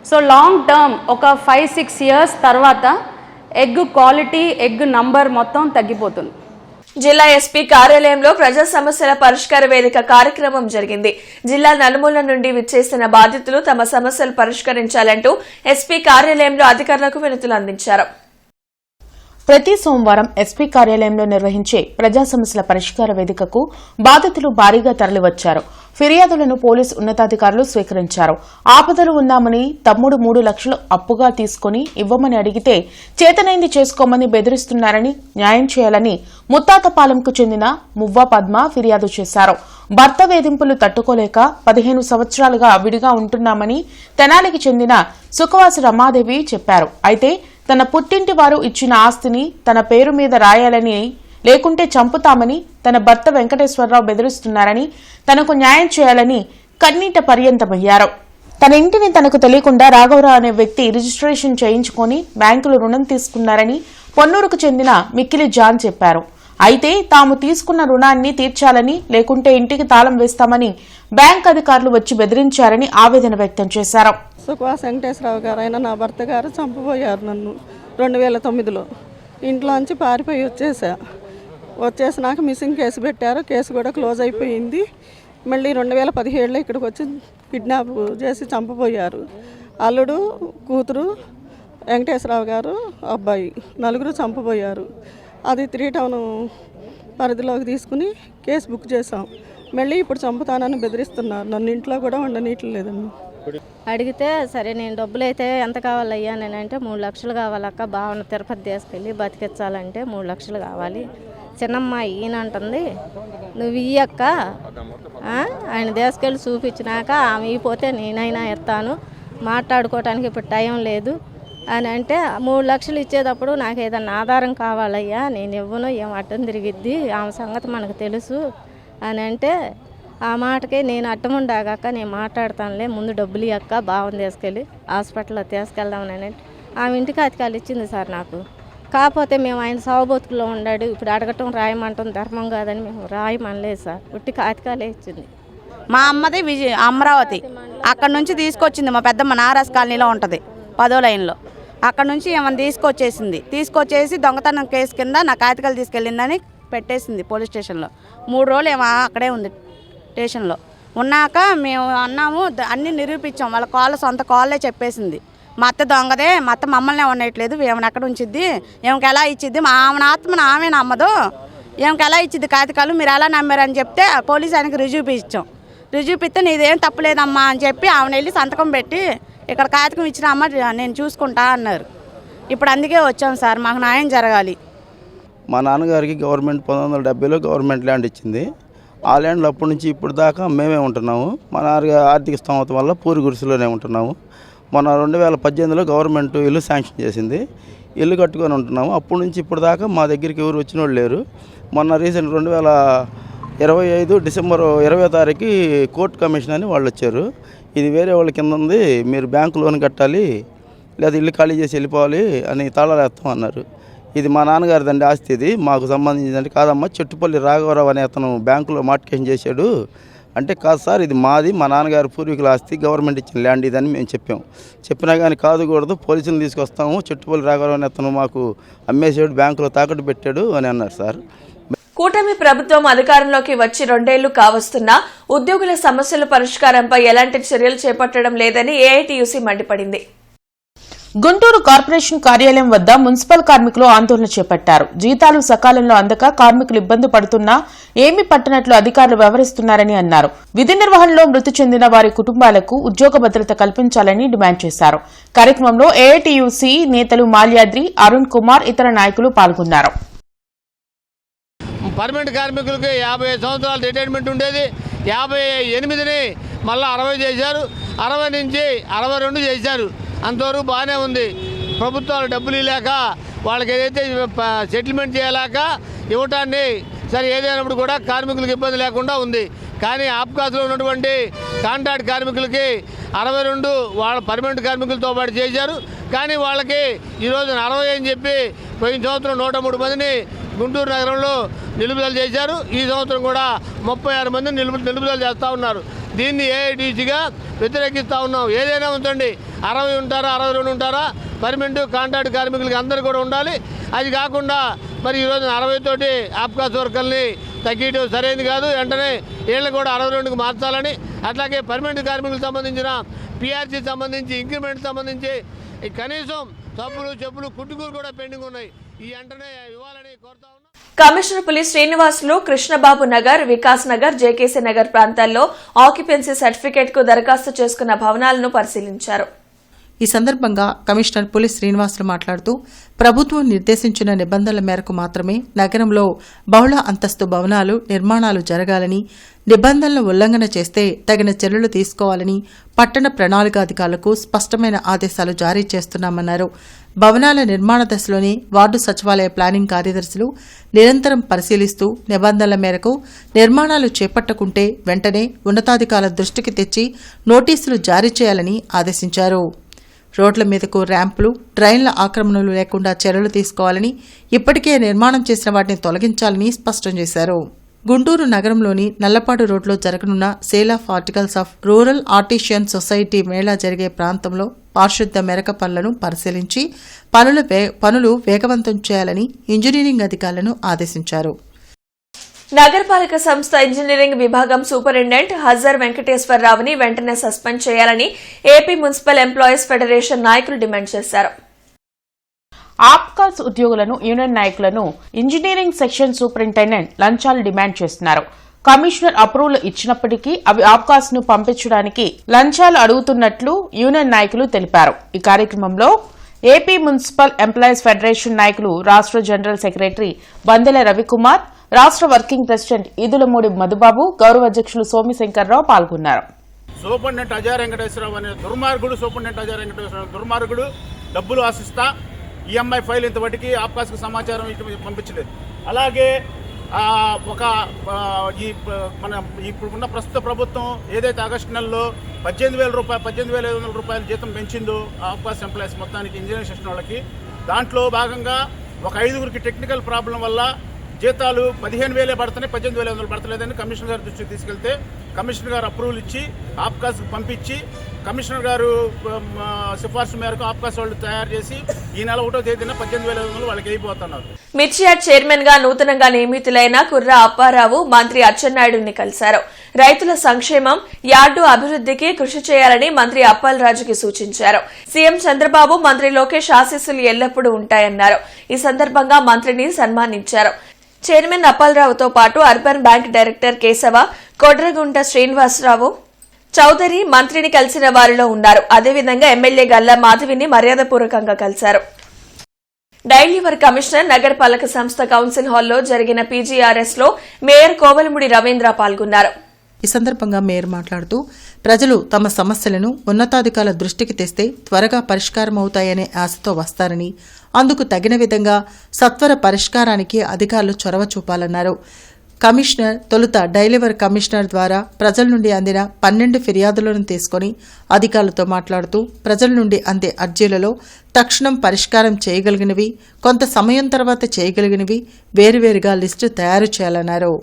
సో లాంగ్ టర్మ్ ఒక 5-6 years తర్వాత ఎగ్ క్వాలిటీ, ఎగ్ నంబర్ మొత్తం తగ్గిపోతుంది. జిల్లా ఎస్పీ కార్యాలయంలో ప్రజా సమస్యల పరిష్కార వేదిక కార్యక్రమం జరిగింది. జిల్లా నలుమూల నుండి విచ్చేసిన బాధితులు తమ సమస్యలు పరిష్కరించాలంటూ ఎస్పీ కార్యాలయంలో అధికారులకు వినతులు అందించారు. ప్రతి సోమవారం ఎస్పీ కార్యాలయంలో నిర్వహించే ప్రజా సమస్యల పరిష్కార వేదికకు బాధితులు భారీగా తరలివచ్చారు. ఫిర్యాదులను పోలీసు ఉన్నతాధికారులు స్వీకరించారు. ఆపదలు ఉన్నామని తమ్ముడు 3 లక్షలు అప్పుగా తీసుకుని ఇవ్వమని అడిగితే చేతనైంది చేసుకోమని బెదిరిస్తున్నారని, న్యాయం చేయాలని ముత్తాతపాలెంకు చెందిన మువ్వ పద్మ ఫిర్యాదు చేశారు. భర్త వేధింపులు తట్టుకోలేక 15 సంవత్సరాలుగా విడిగా ఉంటున్నామని తెనాలికి చెందిన సుఖవాసి రమాదేవి చెప్పారు. అయితే తన పుట్టింటి వారు ఇచ్చిన ఆస్తిని తన పేరు మీద రాయాలని, లేకుంటే చంపుతామని తన భర్త వెంకటేశ్వరరావు బెదిరిస్తున్నారని, తనకు న్యాయం చేయాలని కన్నీట పర్యంతమయ్యారు. తన ఇంటిని తనకు తెలియకుండా రాఘవరావు అనే వ్యక్తి రిజిస్ట్రేషన్ చేయించుకుని బ్యాంకులో రుణం తీసుకున్నారని పొన్నూరుకు చెందిన మిక్కిలి జాన్ చెప్పారు. అయితే తాము తీసుకున్న రుణాన్ని తీర్చాలని, లేకుంటే ఇంటికి తాళం వేస్తామని బ్యాంక్ అధికారులు వచ్చి బెదిరించారని ఆవేదన వ్యక్తం చేశారు. సుఖవాస వెంకటేశ్వరరావు గారు అయినా నా భర్త గారు చంపబోయారు నన్ను 2009లో. ఇంట్లోంచి పారిపోయి వచ్చేసినాక మిస్సింగ్ కేసు పెట్టారు. కేసు కూడా క్లోజ్ అయిపోయింది. మళ్ళీ 2017లో ఇక్కడికి వచ్చి కిడ్నాప్ చేసి చంపబోయారు. అల్లుడు, కూతురు, వెంకటేశ్వరరావు గారు, అబ్బాయి నలుగురు చంపబోయారు. అది 3 టౌన్ పరిధిలోకి తీసుకుని కేసు బుక్ చేసాం. మళ్ళీ ఇప్పుడు చంపుతానని బెదిరిస్తున్నారు. నన్ను ఇంట్లో కూడా ఉండనీయట్లేదండి. అడిగితే సరే నేను డబ్బులు అయితే ఎంత కావాలయ్యా నేనంటే 3 లక్షలు కావాలక్క, భావన తిరుపతి తీసుకెళ్ళి బతికించాలంటే 3 లక్షలు కావాలి. చిన్నమ్మ ఈయన అంటుంది నువ్వు ఇయ్యక్క, ఆయన తీసుకెళ్ళి చూపించినాక ఆమె ఇపోతే నేనైనా ఎత్తాను, మాట్లాడుకోవటానికి ఇప్పుడు టైం లేదు అని అంటే 3 లక్షలు ఇచ్చేటప్పుడు నాకు ఏదన్నా ఆధారం కావాలయ్యా, నేను ఇవ్వను, ఏం అడ్డం తిరిగిద్ది, ఆమె సంగతి మనకు తెలుసు అని అంటే ఆ మాటకి నేను అట్టముండాగాక నేను మాట్లాడతానులే, ముందు డబ్బులు ఇయ్యక్క, బావని తీసుకెళ్ళి హాస్పిటల్లో తీసుకెళ్దామని అంటే ఆమె ఇంటికి అధికారులు ఇచ్చింది సార్ నాకు. కాకపోతే మేము ఆయన సాగుబతుకులో ఉన్నాడు, ఇప్పుడు అడగటం రాయమంటాం ధర్మం కాదని మేము రాయమనలేదు సార్, ఉట్టి కాతికాలే ఇచ్చింది. మా అమ్మది అమరావతి, అక్కడ నుంచి తీసుకొచ్చింది. మా పెద్దమ్మ నారాస్ కాలనీలో ఉంటుంది 10వ లైన్లో. అక్కడ నుంచి ఏమైనా తీసుకొచ్చేసి దొంగతనం కేసు కింద నా కాతికాలు తీసుకెళ్ళిందని పెట్టేసింది పోలీస్ స్టేషన్లో. 3 రోజులు ఏమో అక్కడే ఉంది స్టేషన్లో. ఉన్నాక మేము అన్నాము, అన్నీ నిరూపించాం. వాళ్ళ సొంత కాళ్ళే చెప్పేసింది మా అత్త దొంగదే, మా అత్త మమ్మల్ని ఉండట్లేదు, ఏమైనా ఎక్కడ ఉంచిద్ది, ఏమికి ఎలా ఇచ్చిద్ది, మా ఆత్మను ఆమె నమ్మదు, ఏమికి ఎలా ఇచ్చిద్ది కాతికాలు, మీరు ఎలా నమ్మారని చెప్తే పోలీసు ఆయనకి రుజువు ఇచ్చాం. రుజువు ఇస్తే నీదేం తప్పులేదమ్మా అని చెప్పి ఆమెను వెళ్ళి సంతకం పెట్టి ఇక్కడ కాగితం ఇచ్చిన అమ్మ నేను చూసుకుంటా అన్నారు. ఇప్పుడు అందుకే వచ్చాం సార్, మాకు న్యాయం జరగాలి. మా నాన్నగారికి గవర్నమెంట్ 1970లో గవర్నమెంట్ ల్యాండ్ ఇచ్చింది. ఆ ల్యాండ్లో అప్పటి నుంచి ఇప్పుడు దాకా మేమే ఉంటున్నాము. మా నాన్నగారి ఆర్థిక స్తోమత వల్ల పూరి గుడిసెలోనే ఉంటున్నాము. మొన్న 2018లో గవర్నమెంట్ ఇల్లు శాంక్షన్ చేసింది, ఇల్లు కట్టుకొని ఉంటున్నాము. అప్పటి నుంచి ఇప్పుడు దాకా మా దగ్గరికి ఎవరు వచ్చిన వాళ్ళు లేరు. మొన్న రీసెంట్ 2025 డిసెంబర్ 20వ తారీఖు కోర్టు కమిషన్ అని వాళ్ళు వచ్చారు. ఇది వేరే వాళ్ళ కింద ఉంది, మీరు బ్యాంకు లోన్ కట్టాలి లేదా ఇల్లు ఖాళీ చేసి వెళ్ళిపోవాలి అని తాళాలు వేస్తాం అన్నారు. ఇది మా నాన్నగారిదండి ఆస్తి, ఇది మాకు సంబంధించిందంటే కాదమ్మా, చెట్టుపల్లి రాఘవరావు అనే అతను బ్యాంకులో మార్టికేషన్ చేశాడు అంటే కాదు సార్, ఇది మాది, మా నాన్నగారి పూర్వీకుల ఆస్తి, గవర్నమెంట్ ఇచ్చిన ల్యాండ్ ఇదని మేము చెప్పినా కానీ కాదుకూడదు, పోలీసులు తీసుకొస్తాము, చెట్టుపల్లి రాఘవరావు అనే అతను మాకు అమ్మేసాడు, బ్యాంకులో తాకట్టు పెట్టాడు అని అన్నారు సార్. కూటమి ప్రభుత్వం అధికారంలోకి వచ్చి 2 ఏళ్లు కావస్తున్నా ఉద్యోగుల సమస్యల పరిష్కారంపై ఎలాంటి చర్యలు చేపట్టడం లేదని ఏఐటీయూసీ మండిపడింది. గుంటూరు కార్పొరేషన్ కార్యాలయం వద్ద మున్సిపల్ కార్మికులు ఆందోళన చేపట్టారు. జీతాలు సకాలంలో అందక కార్మికులు ఇబ్బంది పడుతున్నా ఏమీ పట్టనట్లు అధికారులు వ్యవహరిస్తున్నారని అన్నారు. విధి నిర్వహణలో మృతి చెందిన వారి కుటుంబాలకు ఉద్యోగ భద్రత కల్పించాలని డిమాండ్ చేశారు. కార్యక్రమంలో ఏఐటీయూసీ నేతలు మాల్యాద్రి, అరుణ్ కుమార్, ఇతర నాయకులు పాల్గొన్నారు. పర్మనెంట్ కార్మికులకి 55 సంవత్సరాలు రిటైర్మెంట్ ఉండేది, 58ని మళ్ళీ 60 చేశారు, 60 నుంచి 62 చేశారు. అంతవరకు బాగానే ఉంది. ప్రభుత్వాలు డబ్బులు లేక వాళ్ళకి ఏదైతే సెటిల్మెంట్ చేయలేక ఇవ్వటాన్ని సరే ఏదైనప్పుడు కూడా కార్మికులకు ఇబ్బంది లేకుండా ఉంది. కానీ ఆప్కాస్లో ఉన్నటువంటి కాంట్రాక్ట్ కార్మికులకి 62 వాళ్ళ పర్మనెంట్ కార్మికులతో పాటు చేశారు. కానీ వాళ్ళకి ఈరోజు 60 అని చెప్పి పోయిన సంవత్సరం 103 మందిని గుంటూరు నగరంలో నిలుపుదల చేశారు. ఈ సంవత్సరం కూడా 36 మందిని నిలుపుదల చేస్తూ ఉన్నారు. దీన్ని ఏఐటీసీగా వ్యతిరేకిస్తూ ఉన్నాం. ఏదైనా ఉంచండి, 60 ఉంటారా 62 ఉంటారా, పర్మనెంట్ కాంట్రాక్ట్ కార్మికులకి అందరూ కూడా ఉండాలి. అది కాకుండా మరి ఈరోజు 60 తోటి ఆప్కాస్ వర్కర్ని తగ్గించడం సరైనది కాదు. వెంటనే వీళ్ళని కూడా 62కి మార్చాలని, అట్లాగే పర్మనెంట్ కార్మికులకు సంబంధించిన పిఆర్సీ సంబంధించి ఇంక్రిమెంట్ సంబంధించి కనీసం సబ్బులు చెప్పులు కుట్టుకూలు కూడా పెండింగ్ ఉన్నాయి. ఈ వెంటనే ఇవ్వాలని కోరుతా ఉన్నాం. కమిషనర్ పులి శ్రీనివాసులు కృష్ణబాబు నగర్, వికాస్ నగర్, జేకేసీ నగర్ ప్రాంతాల్లో ఆక్యుపెన్సీ సర్టిఫికేట్ కు దరఖాస్తు చేసుకున్న భవనాలను పరిశీలించారు. ఈ సందర్భంగా కమిషనర్ పులి శ్రీనివాసులు మాట్లాడుతూ ప్రభుత్వం నిర్దేశించిన నిబంధనల మేరకు మాత్రమే నగరంలో బహుళ అంతస్తు భవనాలు నిర్మాణాలు జరగాలని, నిబంధనల ఉల్లంఘన చేస్తే తగిన చర్యలు తీసుకోవాలని పట్టణ ప్రణాళికాధికారులకు స్పష్టమైన ఆదేశాలు జారీ చేస్తున్నామన్నారు. భవనాల నిర్మాణ దశలోనే వార్డు సచివాలయ ప్లానింగ్ కార్యదర్శులు నిరంతరం పరిశీలిస్తూ నిబంధనల మేరకు నిర్మాణాలు చేపట్టకుంటే వెంటనే ఉన్నతాధికారుల దృష్టికి తెచ్చి నోటీసులు జారీ చేయాలని ఆదేశించారు. రోడ్ల మీదకు ర్యాంపులు, డ్రైన్ల ఆక్రమణలు లేకుండా చర్యలు తీసుకోవాలని, ఇప్పటికే నిర్మాణం చేసిన వాటిని తొలగించాలని స్పష్టం చేశారు. గుంటూరు నగరంలోని నల్లపాడు రోడ్లో జరగనున్న sale of articles of rural artisan society Mela జరిగే ప్రాంతంలో పారిశుద్ధ్య మెరక పనులను పరిశీలించి పనులు వేగవంతం చేయాలని ఇంజనీరింగ్ అధికారులను ఆదేశించారు. నగరపాలక సంస్థ ఇంజనీరింగ్ విభాగం సూపరింటెండెంట్ హజర్ వెంకటేశ్వరరావుని వెంటనే సస్పెండ్ చేయాలని ఏపీ మున్సిపల్ ఎంప్లాయీస్ ఫెడరేషన్ నాయకులు డిమాండ్ చేశారు. ఆప్కాస్ ఉద్యోగులను, యూనియన్ నాయకులను ఇంజనీరింగ్ సెక్షన్ సూపరింటెండెంట్ లంచాలు డిమాండ్ చేస్తున్నారు. కమిషనర్ అప్రూవల్ ఇచ్చినప్పటికీ అవి ఆప్కాస్ ను పంపించడానికి లంచాలు అడుగుతున్నట్లు యూనియన్ నాయకులు తెలిపారు. ఈ కార్యక్రమంలో ఏపీ మున్సిపల్ ఎంప్లాయీస్ ఫెడరేషన్ నాయకులు, రాష్ట్ర జనరల్ సెక్రటరీ బందెల రవికుమార్, రాష్ట్ర వర్కింగ్ ప్రెసిడెంట్ ఈదులమూడి మధుబాబు, గౌరవ అధ్యక్షులు సోమిశంకర్రావు పాల్గొన్నారు. సూపరింటెండెంట్ అజయ్ వెంకటేశ్వరరావు అనే దుర్మార్గుడు, సూపరింటెండెంట్ అజయ్ వెంకటేశ్వరరావు దుర్మార్గుడు డబ్బులు ఆశిస్తా ఈఎంఐ ఫైల్ ఇంతవరకు ఆప్కాస్కి సమాచారం పంపించలేదు. అలాగే ఇప్పుడున్న ప్రస్తుత ప్రభుత్వం ఏదైతే ఆగస్టు నెలలో 18,500 రూపాయల జీతం పెంచిందో ఆప్కాస్ ఎంప్లాయీస్ మొత్తానికి ఇంజనీరింగ్ సెక్షన్ వాళ్ళకి, దాంట్లో భాగంగా ఒక 5గురికి టెక్నికల్ ప్రాబ్లం వల్ల జీతాలు 15,000 పడుతున్నాయి, 18,500 పడతలేదని కమిషనర్ గారి దృష్టికి తీసుకెళ్తే కమిషనర్ గారు అప్రూవల్ ఇచ్చి ఆప్కాస్కి పంపించి కమిషనర్ గారు సిఫార్సు మేరకు ఆప్కాస్ వాళ్ళు తయారు చేసి ఈ నెల 1వ తేదీన 18,500 వాళ్ళకి అయిపోతున్నారు. మిర్చియార్డ్ చైర్మన్ గా నూతనంగా నియమితులైన కుర్రా అప్పారావు మంత్రి అచ్చెన్నాయుడుని కలిశారు. రైతుల సంక్షేమం, యార్డు అభివృద్ధికి కృషి చేయాలని మంత్రి అప్పలరాజుకి సూచించారు. సీఎం చంద్రబాబు, మంత్రి లోకేష్ ఆశీస్సులు ఎల్లప్పుడూ ఉంటాయన్నారు. ఈ సందర్భంగా మంత్రిని సన్మానించారు. చైర్మన్ అప్పలరావుతో పాటు urban bank director Keshava, Kodragunta Srinivasarao Chowdary మంత్రిని కలిసిన వారిలో ఉన్నారు. అదేవిధంగా ఎమ్మెల్యే గల్లా మాధవిని మర్యాదపూర్వకంగా కలిశారు. డైలీవర్ కమిషనర్ నగరపాలక సంస్థ కౌన్సిల్ హాల్లో జరిగిన పీజీఆర్ఎస్ లో మేయర్ కోవలముడి రవీంద్ర పాల్గొన్నారు. ఈ సందర్భంగా మేయర్ మాట్లాడుతూ ప్రజలు తమ సమస్యలను ఉన్నతాధికారుల దృష్టికి తెస్తే త్వరగా పరిష్కారం అవుతాయనే ఆశతో వస్తారని, అందుకు తగిన విధంగా సత్వర పరిష్కారానికి అధికారులు చొరవ చూపాలన్నారు. కమిషనర్ తొలుత డైలీవర్ కమిషనర్ ద్వారా ప్రజల నుండి అందిన 12 ఫిర్యాదులను తీసుకుని అధికారులతో మాట్లాడుతూ ప్రజల నుండి అందే అర్జీలలో తక్షణం పరిష్కారం చేయగలిగినవి, కొంత సమయం తర్వాత చేయగలిగినవి వేరువేరుగా లిస్టు తయారు చేయాలన్నారు.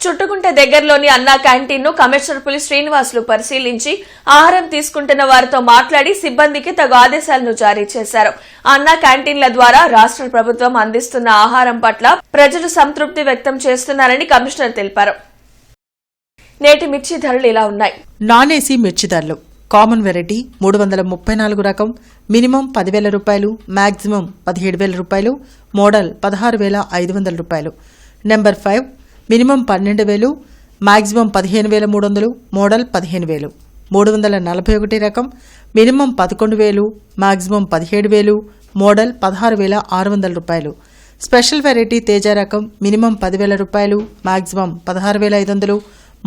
చుట్టుకుంట దగ్గరలోని అన్నా క్యాంటీన్ ను కమిషనర్ పులి శ్రీనివాసులు పరిశీలించి ఆహారం తీసుకుంటున్న వారితో మాట్లాడి సిబ్బందికి తగు ఆదేశాలను జారీ చేశారు. అన్నా క్యాంటీన్ల ద్వారా రాష్ట్ర ప్రభుత్వం అందిస్తున్న ఆహారం పట్ల ప్రజలు సంతృప్తి వ్యక్తం చేస్తున్నారని కమిషనర్ తెలిపారు. నేటి మిర్చి ధరలు ఇలా ఉన్నాయి. నాన్ ఏసీ మిర్చి ధరలు: కామన్ వెరైటీ 334 రకం మినిమం 10,000 రూపాయలు, మాక్సిమం 17,000 రూపాయలు, మోడల్ 16,500 రూపాయలు. Number 5 minimum 12,000, maximum 15,300, model 15,000. 341 రకం మినిమం 11,000, మాక్సిమం 17,000, మోడల్ 16,600 రూపాయలు. స్పెషల్ వెరైటీ తేజ రకం మినిమం 10,000 రూపాయలు, మాక్సిమం 16,500,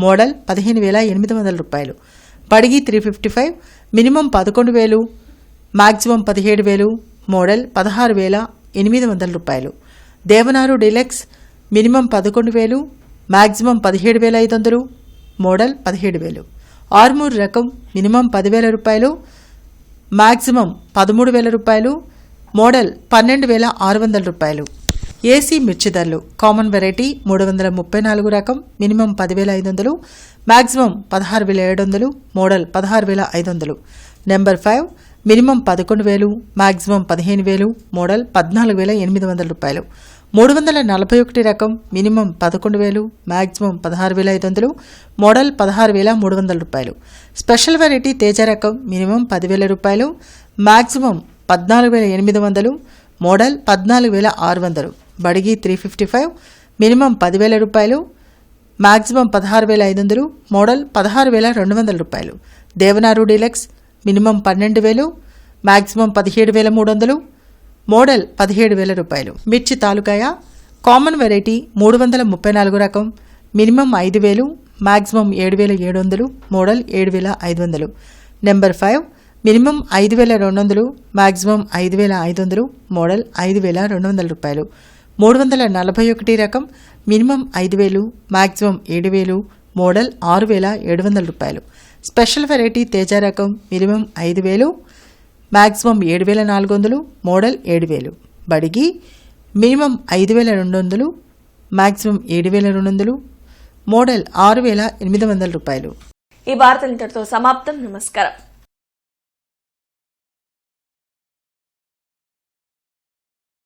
మోడల్ 15,800 రూపాయలు. బడిగి 355 మినిమం 11,000, మాక్సిమం 17,000, మోడల్ 16,800 రూపాయలు. దేవనారు deluxe minimum 11,000, maximum 17,500, model 17,000. Armoor రకం మినిమం 10,000 రూపాయలు, మాక్సిమం 13,000 రూపాయలు, మోడల్ 12,600 రూపాయలు. ఏసీ మిర్చి ధరలు: కామన్ వెరైటీ 334 రకం minimum 10,500, maximum 16,700, model 16,500. Number 5 minimum 11,000, maximum 15,000, model 14,800 రూపాయలు. 341 రకం మినిమం 11,000, మాక్సిమం 16,500, మోడల్ 16,300 రూపాయలు. స్పెషల్ వెరైటీ తేజ రకం మినిమం 10,000 రూపాయలు, మాక్సిమం 14,800, మోడల్ 14,600, బడిగి 355, మినిమం 10,000 రూపాయలు, మ్యాక్సిమం 16,500, మోడల్ 16,200 రూపాయలు. దేవనారు డీలక్స్ మినిమం 12,000, మ్యాక్సిమం 17,300, మోడల్ 17,000 రూపాయలు. మిర్చి తాలూకాయ కామన్ వెరైటీ 334 రకం, minimum 5,000, maximum 7,700, model 7,500. Number 5 minimum 5,200, maximum 5,500, model 5,200 రూపాయలు. 341 రకం, మినిమం 5,000, మ్యాక్సిమం 7,000, మోడల్ 6,700 రూపాయలు. స్పెషల్ వెరైటీ తేజ రకం minimum 5,000, maximum 7,400, model 7,000. Byadgi minimum 5,200, maximum 7,200, model 6,800 రూపాయలు. ఈ వార్తలు ఇంతటితో సమాప్తం. నమస్కారం.